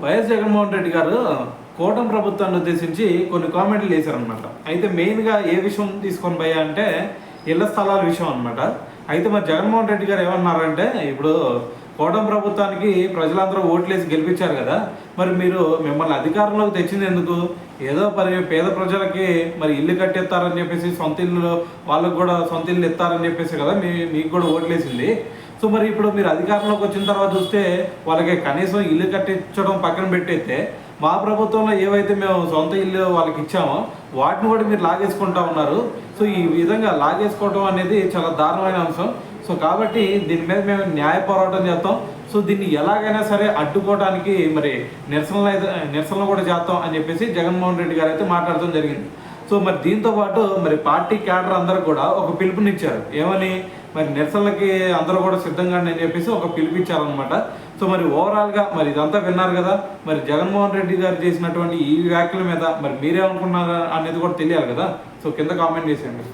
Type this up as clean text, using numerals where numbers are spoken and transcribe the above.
YS Jaganmohan Reddy గారు కూటమి ప్రభుత్వాన్ని ఉద్దేశించి కొన్ని కామెంట్లు వేశారనమాట. అయితే మెయిన్గా ఏ విషయం తీసుకొని పోయా అంటే ఇళ్ల స్థలాల విషయం అనమాట. అయితే మరి జగన్మోహన్ రెడ్డి గారు ఏమన్నారంటే, ఇప్పుడు కూటమి ప్రభుత్వానికి ప్రజలందరూ ఓట్లేసి గెలిపించారు కదా, మరి మీరు మిమ్మల్ని అధికారంలోకి తెచ్చింది ఎందుకు? ఏదో పేద ప్రజలకి మరి ఇల్లు కట్టిస్తారని చెప్పేసి, సొంత ఇల్లు వాళ్ళకు కూడా సొంత ఇల్లు ఇస్తారని చెప్పేసి కదా మీకు కూడా ఓట్లేసింది. సో మరి ఇప్పుడు మీరు అధికారంలోకి వచ్చిన తర్వాత చూస్తే వాళ్ళకి కనీసం ఇల్లు కట్టించడం పక్కన పెట్టయితే, మా ప్రభుత్వంలో ఏవైతే మేము సొంత ఇల్లు వాళ్ళకి ఇచ్చామో వాటిని కూడా మీరు లాగేసుకుంటా ఉన్నారు. సో ఈ విధంగా లాగేసుకోవడం అనేది చాలా దారుణమైన అంశం. సో కాబట్టి దీని మీద మేము న్యాయ పోరాటం చేస్తాం. సో దీన్ని ఎలాగైనా సరే అడ్డుకోవడానికి మరి నిరసనలు కూడా చేస్తాం అని చెప్పేసి జగన్మోహన్ రెడ్డి గారు అయితే మాట్లాడటం జరిగింది. సో మరి దీంతో పాటు మరి పార్టీ క్యాడర్ అందరూ కూడా ఒక పిలుపునిచ్చారు. ఏమని? మరి నిరసనలకి అందరూ కూడా సిద్ధంగా అని చెప్పేసి ఒక పిలిపించారనమాట. సో మరి ఓవరాల్గా మరి ఇదంతా విన్నారు కదా, మరి జగన్మోహన్ రెడ్డి గారు చేసినటువంటి ఈ వ్యాఖ్యల మీద మరి మీరేమనుకున్నారు అనేది కూడా తెలియాలి కదా. సో కింద కామెంట్ చేసేయండి.